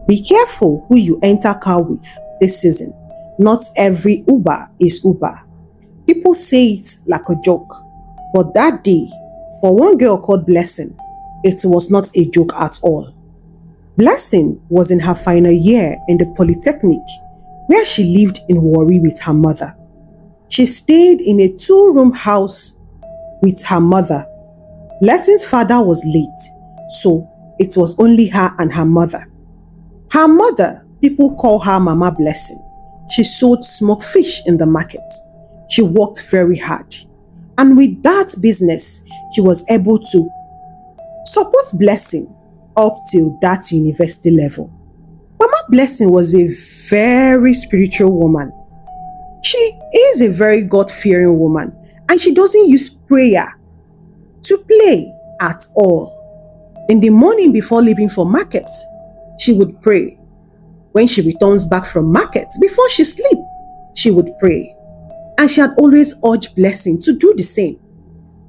Be careful who you enter car with this season. Not every Uber is Uber. People say it like a joke, but that day, for one girl called Blessing, it was not a joke at all. Blessing was in her final year in the Polytechnic, where she lived in Warri with her mother. She stayed in a 2-room house with her mother. Blessing's father was late, so it was only her and her mother. Her mother, people call her Mama Blessing. She sold smoked fish in the market. She worked very hard. And with that business, she was able to support Blessing up till that university level. Mama Blessing was a very spiritual woman. She is a very God-fearing woman, and she doesn't use prayer to play at all. In the morning before leaving for market, she would pray. When she returns back from market, before she sleeps, she would pray. And she had always urged Blessing to do the same.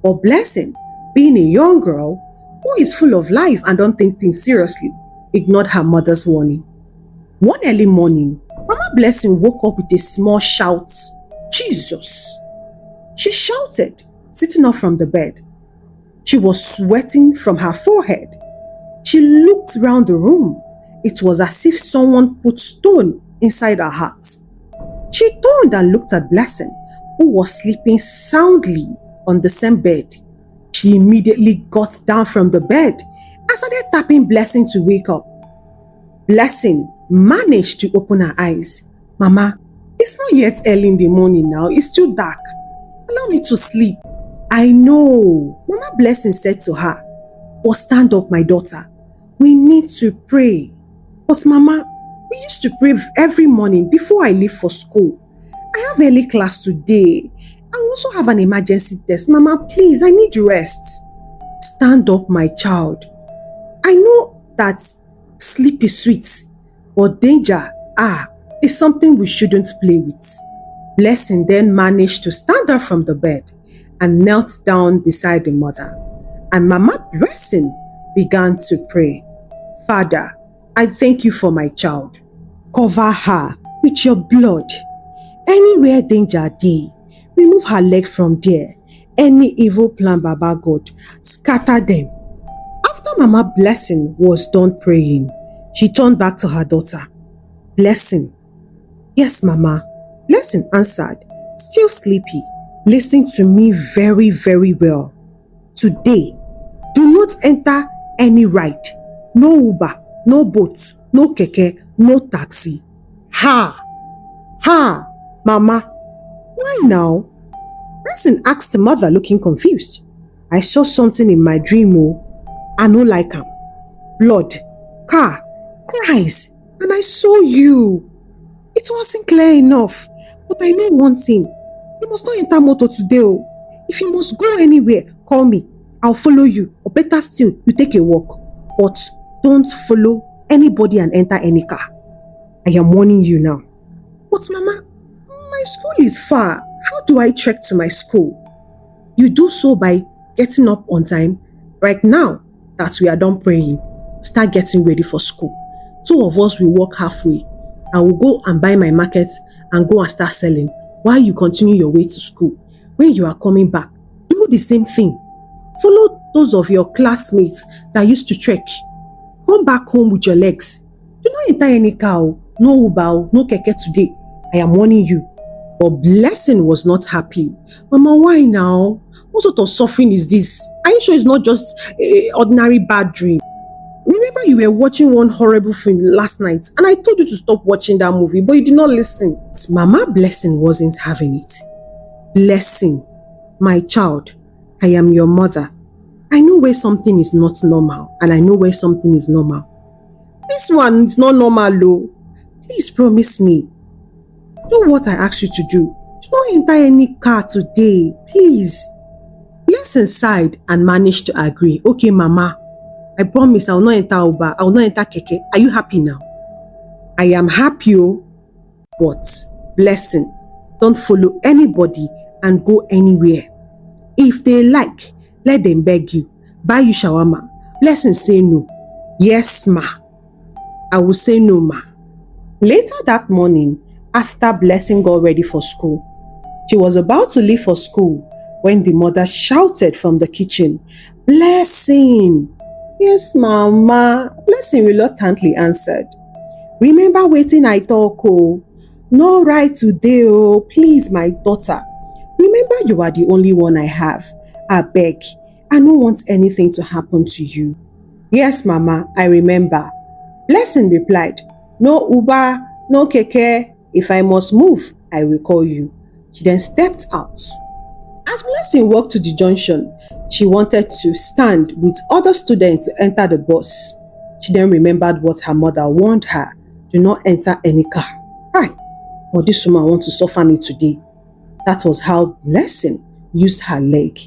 But Blessing, being a young girl who is full of life and don't take things seriously, ignored her mother's warning. One early morning, Mama Blessing woke up with a small shout, "Jesus!" She shouted, sitting up from the bed. She was sweating from her forehead. She looked around the room. It was as if someone put stone inside her heart. She turned and looked at Blessing, who was sleeping soundly on the same bed. She immediately got down from the bed and started tapping Blessing to wake up. Blessing managed to open her eyes. "Mama, it's not yet early in the morning now. It's still dark. Allow me to sleep." "I know," Mama Blessing said to her. "But stand up, my daughter. We need to pray." "But Mama, we used to pray every morning before I leave for school. I have early class today. I also have an emergency test. Mama, please, I need rest." "Stand up, my child. I know that sleep is sweet, but danger is something we shouldn't play with." Blessing then managed to stand up from the bed and knelt down beside the mother. And Mama Blessing began to pray. "Father, I thank you for my child. Cover her with your blood. Anywhere danger dey, remove her leg from there. Any evil plan, Baba God, scatter them." After Mama Blessing was done praying, she turned back to her daughter. "Blessing." "Yes, Mama." Blessing answered, still sleepy. "Listen to me very, very well. Today, do not enter any ride. No Uber, no boat, no keke, no taxi." Ha! Mama. "Why now?" Blessing asked the mother, looking confused. "I saw something in my dream, I no like am. Blood, car, cries, and I saw you. It wasn't clear enough, but I know one thing. You must not enter motor today. If you must go anywhere, call me. I'll follow you, or better still, you take a walk. But don't follow anybody and enter any car. I am warning you now." "But Mama, my school is far. How do I trek to my school?" "You do so by getting up on time. Right now that we are done praying, start getting ready for school. 2 of us will walk halfway. I will go and buy my market and go and start selling while you continue your way to school. When you are coming back, do the same thing. Follow those of your classmates that used to trek. Come back home with your legs. Do not enter any car, no Uber, no keke today. I am warning you." But Blessing was not happy. "Mama, why now? What sort of suffering is this? Are you sure it's not just an ordinary bad dream? Remember you were watching one horrible film last night and I told you to stop watching that movie, but you did not listen." Mama Blessing wasn't having it. "Blessing, my child, I am your mother. I know where something is not normal and I know where something is normal. This one is not normal, though. Please promise me. Do what I asked you to do. Do not enter any car today, please." Blessing sighed and managed to agree. "Okay, Mama. I promise I will not enter Uber. I will not enter keke. Are you happy now?" "I am happy, but Blessing, don't follow anybody and go anywhere. If they like, let them beg you, buy you shawarma. Blessing say no." "Yes, ma." I will say no, ma. Later that morning, after Blessing got ready for school, she was about to leave for school when the mother shouted from the kitchen, "Blessing!" "Yes, mama," Blessing reluctantly answered. "Remember wetin I talk oh. No right today oh. Please, my daughter. Remember you are the only one I have. Abeg, I no want anything to happen to you." "Yes, mama, I remember." Blessing replied, "No Uber, no keke. If I must move, I will call you." She then stepped out. As Blessing walked to the junction, she wanted to stand with other students to enter the bus. She then remembered what her mother warned her: "Do not enter any car." Hi, but this woman wants to suffer me today. That was how Blessing used her leg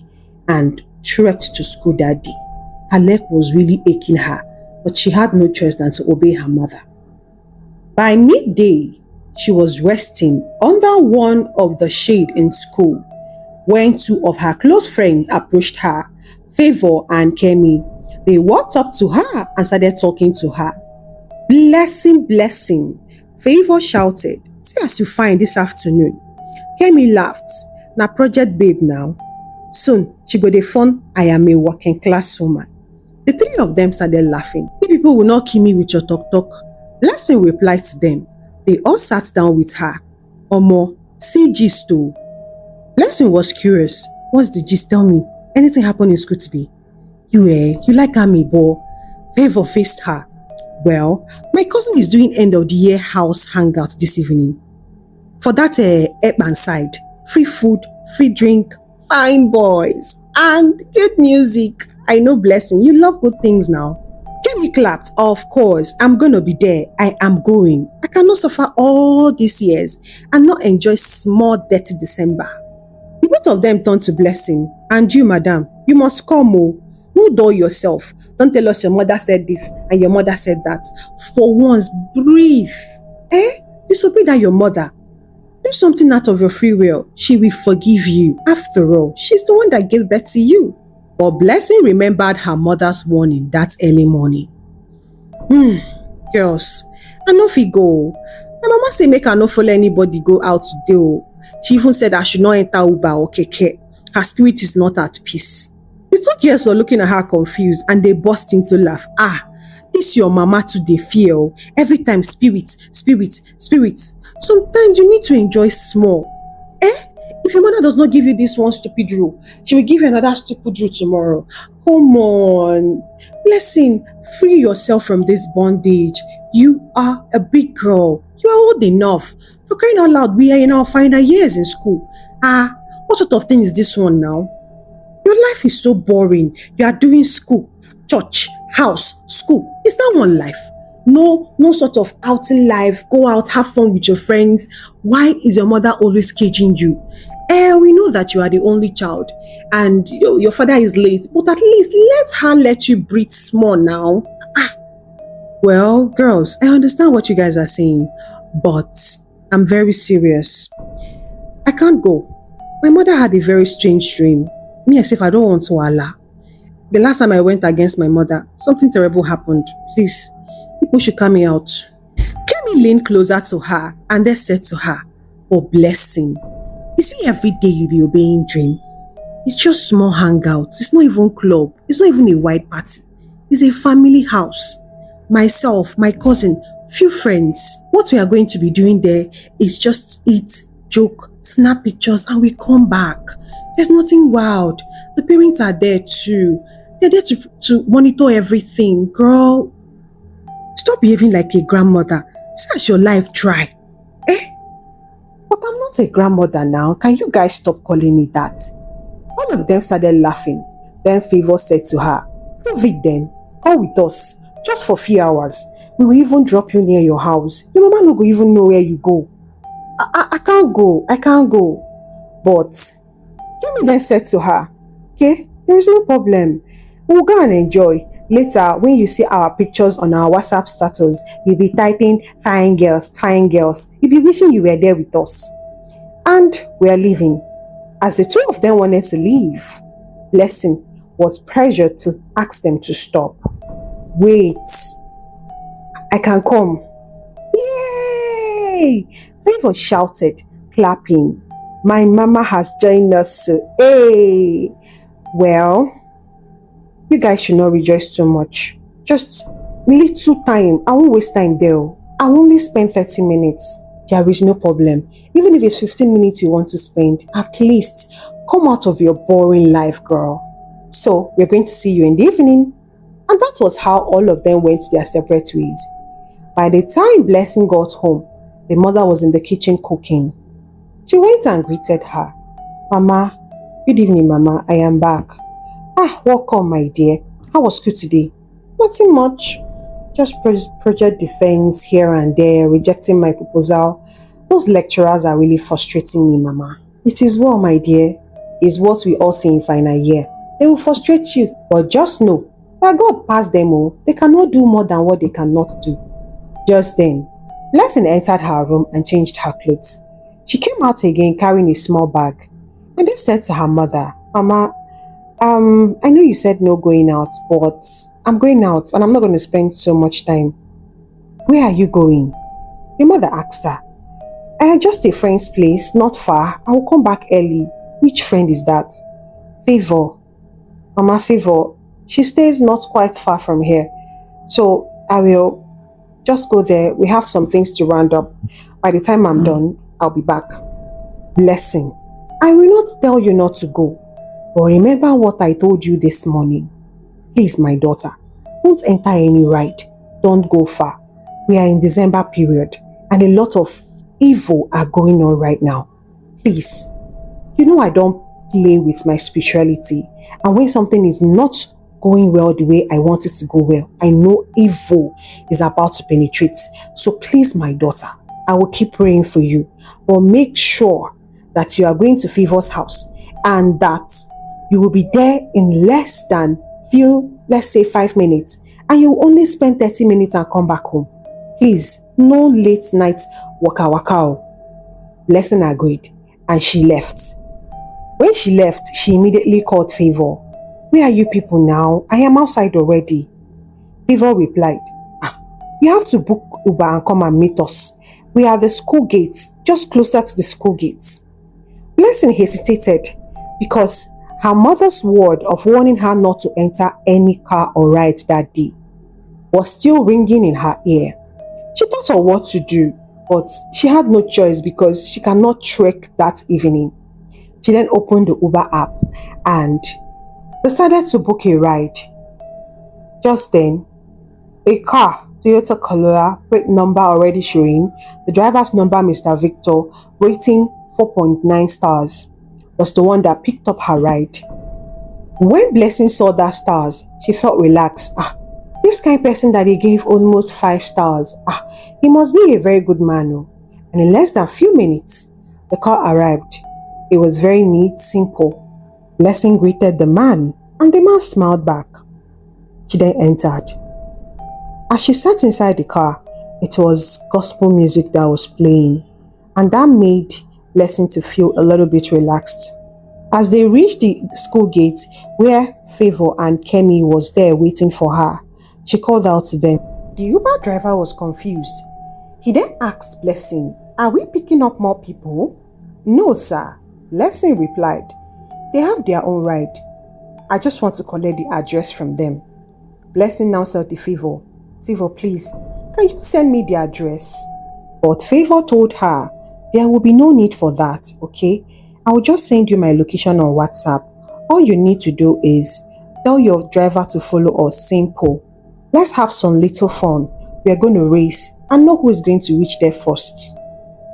and trekked to school that day. Her leg was really aching her, but she had no choice than to obey her mother. By midday, she was resting under one of the shade in school when two of her close friends approached her, Favor and Kemi. They walked up to her and started talking to her. "Blessing, Blessing," Favor shouted. "See as you fine this afternoon." Kemi laughed. "Na project babe now. Soon, she go dey fun I am a working class woman." The three of them started laughing. "You people will not kill me with your talk. Blessing replied to them. They all sat down with her. "Omo, see gist o." Blessing was curious. "What's the gist? Tell me. Anything happened in school today?" You like me, boy." Favor faced her. "Well, my cousin is doing end of the year house hangout this evening. For that Ekpan side, free food, free drink, fine boys, and good music. I know, Blessing, you love good things now." Kemi clapped. "Of course, I'm gonna be there. I am going. I cannot suffer all these years and not enjoy small dirty December." The both of them turned to Blessing. "And you, madam, you must come oh. No dull yourself. Don't tell us your mother said this and your mother said that. For once, breathe. Disobey that your mother. Do something out of your free will. She will forgive you. After all, she's the one that gave birth to you." But Blessing remembered her mother's warning that early morning. Girls, I no fit go. My mama say make I no follow anybody go out today oh. She even said I should not enter Uber or keke. Her spirit is not at peace." The two girls were looking at her confused and they burst into laugh. This your mama too dey fear oh. Every time spirit. Sometimes you need to enjoy small. If your mother does not give you this one stupid rule, she will give you another stupid rule tomorrow. Come on. Blessing, free yourself from this bondage. You are a big girl. You are old enough. For crying out loud, we are in our final years in school. What sort of thing is this one now? Your life is so boring. You are doing school, church, house, school. Is that one life? No sort of outing life. Go out, have fun with your friends. Why is your mother always caging you? We know that you are the only child and your father is late, but at least let you breathe small now. Well, girls, I understand what you guys are saying, but I'm very serious. I can't go. My mother had a very strange dream. Me as if I don't want to Allah. The last time I went against my mother, something terrible happened. Please, people should come me out. Kemi leaned closer to her and then said to her, "Oh, Blessing, is it every day you be obeying dream? It's just small hangouts. It's not even club. It's not even a wide party. It's a family house. Myself, my cousin, few friends. What we are going to be doing there is just eat, joke, snap pictures, and we come back. There's nothing wild. The parents are there too. They're there to monitor everything. Girl, stop behaving like a grandmother. See as your life dry. But I'm not a grandmother now. Can you guys stop calling me that?" One of them started laughing. Then Favor said to her, "Prove it then. Come with us. Just for few hours. We will even drop you near your house. Your mama no go even know where you go." I can't go. I can't go." But Kemi then said to her, "Okay, there is no problem. We'll go and enjoy. Later, when you see our pictures on our WhatsApp status, you'll be typing fine girls, fine girls. You'll be wishing you were there with us." And we're leaving. As the two of them wanted to leave, Blessing was pressured to ask them to stop. "Wait, I can come. Yay! Favor shouted, clapping. My mama has joined us. Hey! Well, you guys should not rejoice too much. Just little time. I won't waste time there. I will only spend 30 minutes. There is no problem. Even if it's 15 minutes you want to spend, at least come out of your boring life, girl. So we're going to see you in the evening. And that was how all of them went their separate ways. By the time Blessing got home, the mother was in the kitchen cooking. She went and greeted her. Mama, good evening, Mama. I am back. Welcome, my dear. How was school today? Nothing much. Just project defense here and there, rejecting my proposal. Those lecturers are really frustrating me, Mama. It is well, my dear. It's what we all see in final year. They will frustrate you, but just know that God passed them all. They cannot do more than what they cannot do. Just then, Blessing entered her room and changed her clothes. She came out again carrying a small bag and then said to her mother, Mama, I know you said no going out, but I'm going out and I'm not going to spend so much time. Where are you going? The mother asked her. Just a friend's place, not far. I will come back early. Which friend is that? Favor. Mama, Favor. She stays not quite far from here. So I will just go there. We have some things to round up. By the time I'm done, I'll be back. Blessing. I will not tell you not to go. But remember what I told you this morning. Please, my daughter, don't enter any ride. Don't go far. We are in December period and a lot of evil are going on right now. Please, you know I don't play with my spirituality. And when something is not going well the way I want it to go well, I know evil is about to penetrate. So please, my daughter, I will keep praying for you. But make sure that you are going to Favor's house and that you will be there in less than let's say 5 minutes, and you will only spend 30 minutes and come back home. Please, no late night waka. Blessing agreed and she left. When she left, she immediately called Favor. Where are you people now? I am outside already. Favor replied, you have to book Uber and come and meet us. We are at the school gates, just closer to the school gates. Blessing hesitated because her mother's word of warning her not to enter any car or ride that day was still ringing in her ear. She thought of what to do, but she had no choice because she cannot trek that evening. She then opened the Uber app and decided to book a ride. Just then, a car, Toyota Corolla, plate number already showing, the driver's number Mr. Victor, rating 4.9 stars, was the one that picked up her ride. When Blessing saw that stars, she felt relaxed. This kind of person that he gave almost 5 stars, he must be a very good man. And in less than a few minutes, the car arrived. It was very neat, simple. Blessing greeted the man, and the man smiled back. She then entered. As she sat inside the car, it was gospel music that was playing, and that made Blessing to feel a little bit relaxed. As they reached the school gate where Favor and Kemi was there waiting for her, she called out to them. The Uber driver was confused. He then asked Blessing, are we picking up more people? No, sir. Blessing replied, they have their own ride. I just want to collect the address from them. Blessing now said to Favor, Favor, please, can you send me the address? But Favor told her, there will be no need for that, okay? I will just send you my location on WhatsApp. All you need to do is tell your driver to follow us, simple. Let's have some little fun. We are going to race and know who is going to reach there first.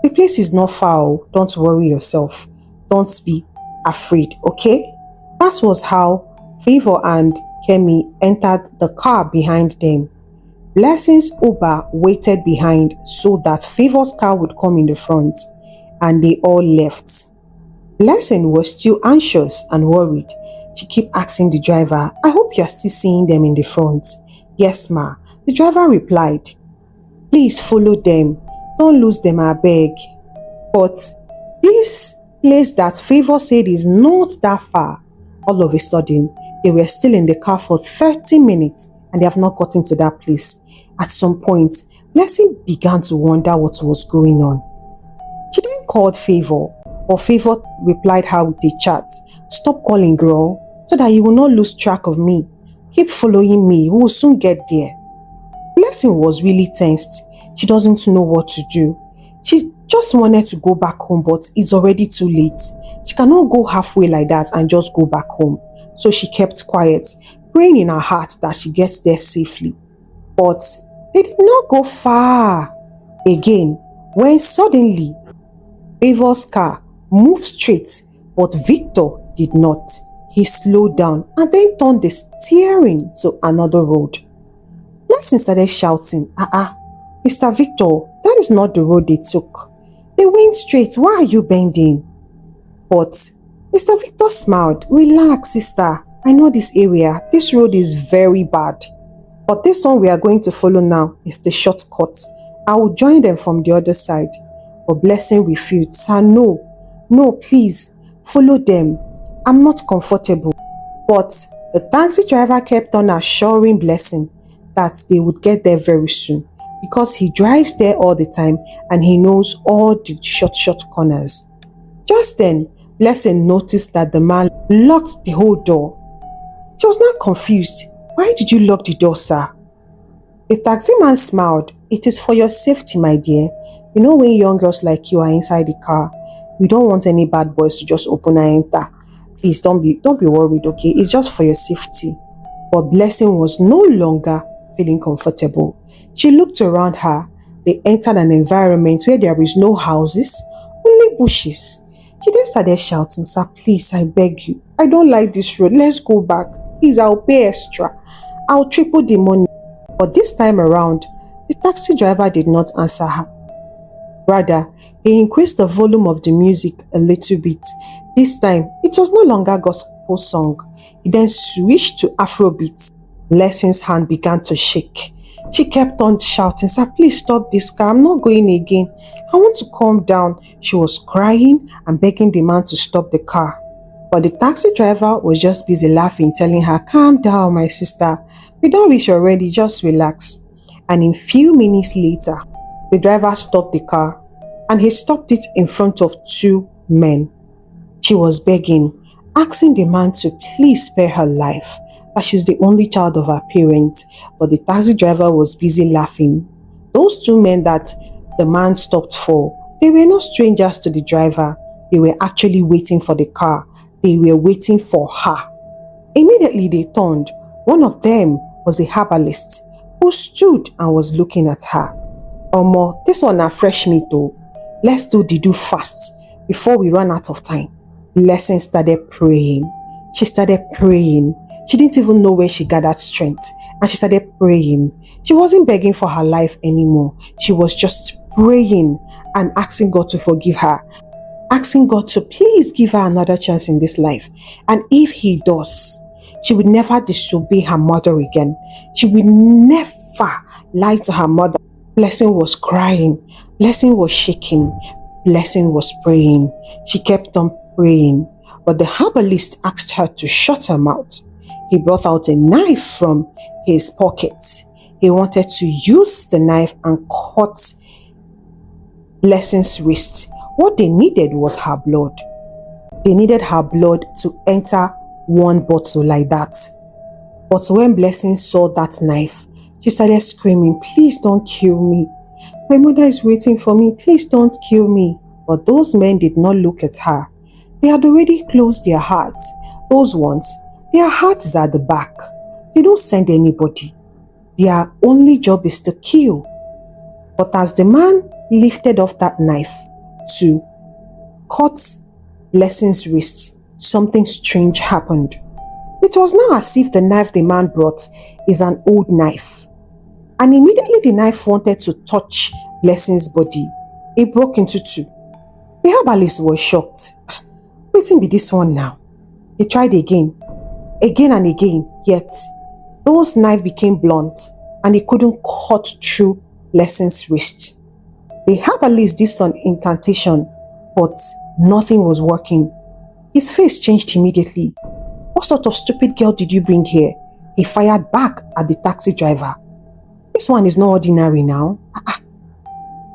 The place is not far, don't worry yourself. Don't be afraid, okay? That was how Favor and Kemi entered the car behind them. Blessing's Uber waited behind so that Favor's car would come in the front, and they all left. Blessing was still anxious and worried. She kept asking the driver, I hope you are still seeing them in the front. Yes, ma. The driver replied, please follow them. Don't lose them, I beg. But this place that Favor said is not that far. All of a sudden, they were still in the car for 30 minutes and they have not gotten to that place. At some point, Blessing began to wonder what was going on. She then called Favor, but Favor replied her with a chat. "Stop calling, girl, so that you will not lose track of me. Keep following me, we will soon get there." Blessing was really tensed. She doesn't know what to do. She just wanted to go back home, but it's already too late. She cannot go halfway like that and just go back home. So she kept quiet, praying in her heart that she gets there safely. But they did not go far again when suddenly Favor's car moved straight, but Victor did not. He slowed down and then turned the steering to another road. Blessing started shouting, Mr. Victor, that is not the road they took. They went straight. Why are you bending?" But Mr. Victor smiled. "Relax, sister. I know this area. This road is very bad. But this one we are going to follow now is the shortcut. I will join them from the other side." But Blessing refused. "Sir, no, please, follow them. I'm not comfortable." But the taxi driver kept on assuring Blessing that they would get there very soon, because he drives there all the time and he knows all the short corners. Just then, Blessing noticed that the man locked the whole door. She was now confused. "Why did you lock the door, sir?" The taxi man smiled. "It is for your safety, my dear. You know, when young girls like you are inside the car, you don't want any bad boys to just open and enter. Please don't be worried, okay? It's just for your safety." But Blessing was no longer feeling comfortable. She looked around her. They entered an environment where there is no houses, only bushes. She then started shouting, "Sir, please, I beg you. I don't like this road. Let's go back. Please, I'll pay extra. I'll triple the money." But this time around, the taxi driver did not answer her. Rather, he increased the volume of the music a little bit. This time, it was no longer gospel song. He then switched to Afrobeat. Blessing's hand began to shake. She kept on shouting, "Sir, please stop this car. I'm not going again. I want to calm down." She was crying and begging the man to stop the car. But the taxi driver was just busy laughing, telling her, "Calm down, my sister. We don't reach already. Just relax." And in few minutes later, the driver stopped the car and he stopped it in front of two men. She was begging, asking the man to please spare her life, that she's the only child of her parents. But the taxi driver was busy laughing. Those two men that the man stopped for, they were not strangers to the driver. They were actually waiting for the car. They were waiting for her. Immediately they turned. One of them was a herbalist who stood and was looking at her. "Omo, this one a fresh meat though. Let's do the do fast before we run out of time." Blessing started praying. She started praying. She didn't even know where she gathered strength, and she started praying. She wasn't begging for her life anymore. She was just praying and asking God to forgive her, asking God to please give her another chance in this life. And if He does, she would never disobey her mother again. She would never lie to her mother. Blessing was crying. Blessing was shaking. Blessing was praying. She kept on praying. But the herbalist asked her to shut her mouth. He brought out a knife from his pocket. He wanted to use the knife and cut Blessing's wrist. What they needed was her blood. They needed her blood to enter one bottle like that. But when Blessing saw that knife, she started screaming, "Please don't kill me. My mother is waiting for me. Please don't kill me." But those men did not look at her. They had already closed their hearts. Those ones, their heart is at the back. They don't send anybody. Their only job is to kill. But as the man lifted off that knife to cut Blessing's wrist, something strange happened. It was now as if the knife the man brought is an old knife. And immediately the knife wanted to touch Blessing's body. It broke into two. The herbalist was shocked. Waiting be this one now. He tried again and again, yet those knives became blunt and he couldn't cut through Blessing's wrist. The herbalist did some incantation, but nothing was working. His face changed immediately. "What sort of stupid girl did you bring here?" He fired back at the taxi driver. The This one is not ordinary now.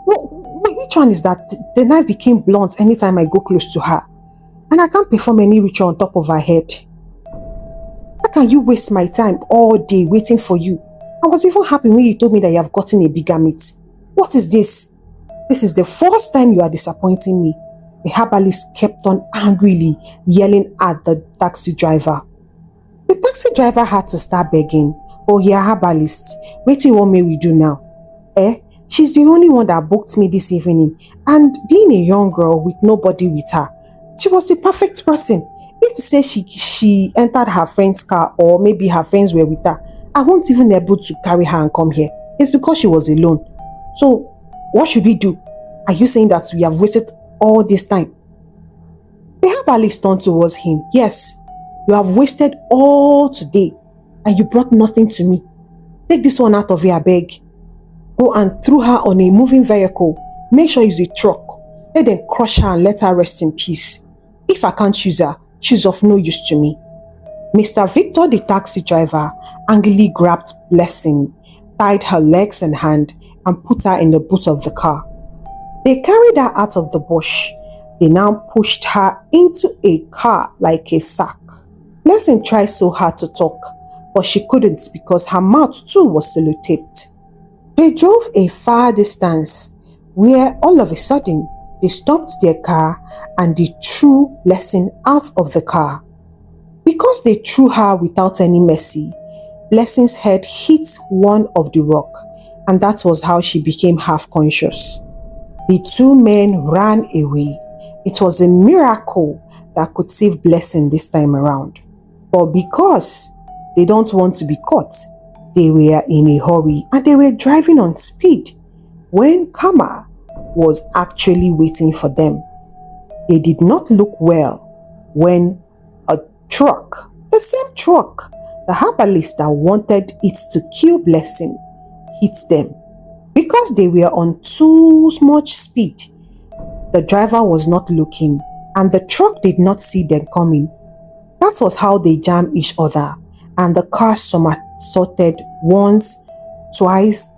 Which one is that? The knife became blunt anytime I go close to her. And I can't perform any ritual on top of her head. How can you waste my time all day waiting for you? I was even happy when you told me that you have gotten a bigger meat. What is this? This is the first time you are disappointing me. The herbalist kept on angrily yelling at the taxi driver. The taxi driver had to start begging. Oh, yeah, herbalist, what do you want me to do now? She's the only one that booked me this evening. And being a young girl with nobody with her, she was the perfect person. If to say she entered her friend's car or maybe her friends were with her, I won't even able to carry her and come here. It's because she was alone. So, what should we do? Are you saying that we have wasted all this time? The herbalist turned towards him. Yes, you have wasted all today and you brought nothing to me. Take this one out of here, I beg. Go and throw her on a moving vehicle. Make sure it's a truck. Let them crush her and let her rest in peace. If I can't use her, she's of no use to me. Mr. Victor, the taxi driver, angrily grabbed Blessing, tied her legs and hand, and put her in the boot of the car. They carried her out of the bush. They now pushed her into a car like a sack. Blessing tried so hard to talk, but she couldn't because her mouth too was sellotaped. They drove a far distance where all of a sudden they stopped their car and they threw Blessing out of the car. Because they threw her without any mercy, Blessing's head hit one of the rock, and that was how she became half conscious. The two men ran away. It was a miracle that could save Blessing this time around. But because they don't want to be caught, they were in a hurry and they were driving on speed when karma was actually waiting for them. They did not look well when a truck, the same truck, the herbalist that wanted it to kill Blessing, hit them. Because they were on too much speed, the driver was not looking and the truck did not see them coming. That was how they jammed each other, and the car somersaulted once, twice,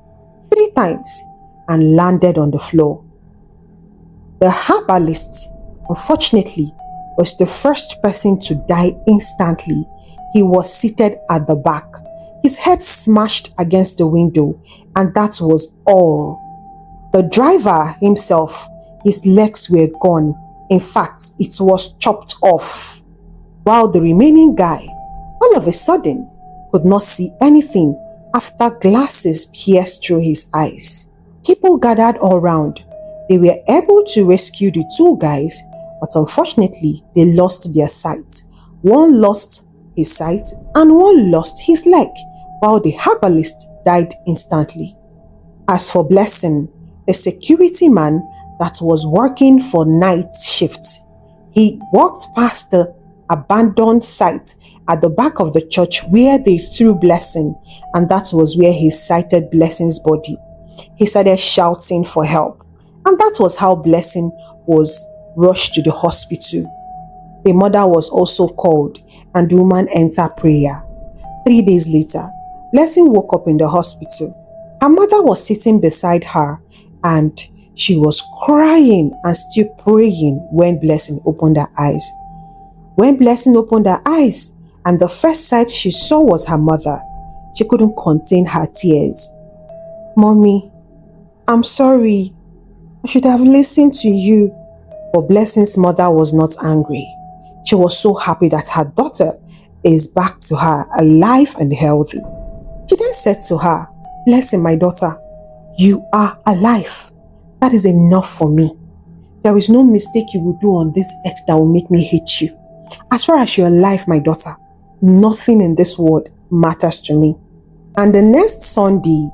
3 times and landed on the floor. The herbalist, unfortunately, was the first person to die instantly. He was seated at the back, his head smashed against the window, and that was all. The driver himself, his legs were gone. In fact, it was chopped off. While the remaining guy, all of a sudden, could not see anything after glasses pierced through his eyes. People gathered all round. They were able to rescue the 2 guys, but unfortunately, they lost their sight. One lost his sight and one lost his leg, while the herbalist died instantly. As for Blessing, a security man that was working for night shifts, he walked past the abandoned site at the back of the church where they threw Blessing, and that was where he sighted Blessing's body. He started shouting for help, and that was how Blessing was rushed to the hospital. The mother was also called, and the woman entered prayer. 3 days later, Blessing woke up in the hospital. Her mother was sitting beside her, and she was crying and still praying when Blessing opened her eyes. When Blessing opened her eyes, and the first sight she saw was her mother, she couldn't contain her tears. "Mommy, I'm sorry. I should have listened to you." But Blessing's mother was not angry. She was so happy that her daughter is back to her, alive and healthy. She then said to her, "Blessing, my daughter, you are alive. That is enough for me. There is no mistake you will do on this earth that will make me hate you. As far as you're alive, my daughter, nothing in this world matters to me." And the next Sunday,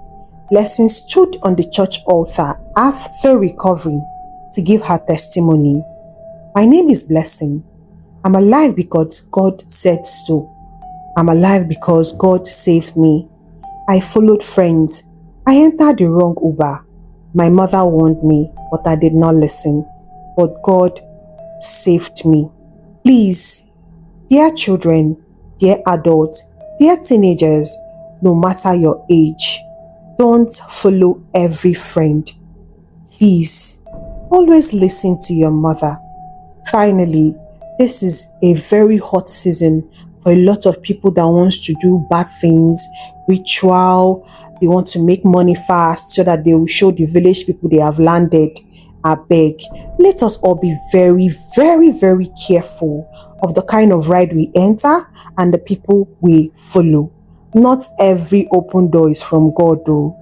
Blessing stood on the church altar after recovering to give her testimony. "My name is Blessing. I'm alive because God said so. I'm alive because God saved me. I followed friends. I entered the wrong Uber. My mother warned me, but I did not listen. But God saved me. Please, dear children, dear adults, dear teenagers, no matter your age, Don't follow every friend. Please, always listen to your mother. Finally, this is a very hot season for a lot of people that wants to do bad things, ritual, they want to make money fast so that they will show the village people they have landed. I beg, let us all be very, very, very careful of the kind of ride we enter and the people we follow. Not every open door is from God though.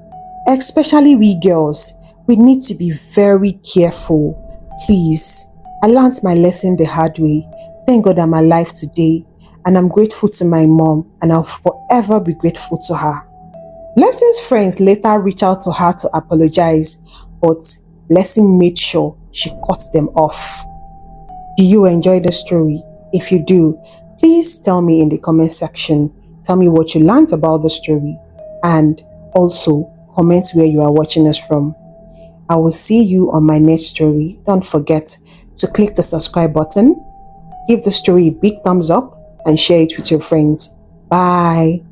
Especially we girls, we need to be very careful. Please, I learned my lesson the hard way. Thank God I'm alive today, and I'm grateful to my mom, and I'll forever be grateful to her. Blessing's friends later reached out to her to apologize, but Blessing made sure she cut them off. Do you enjoy the story? If you do, please tell me in the comment section. Tell me what you learned about the story, and also comment where you are watching us from. I will see you on my next story. Don't forget to click the subscribe button, give the story a big thumbs up, and share it with your friends. Bye.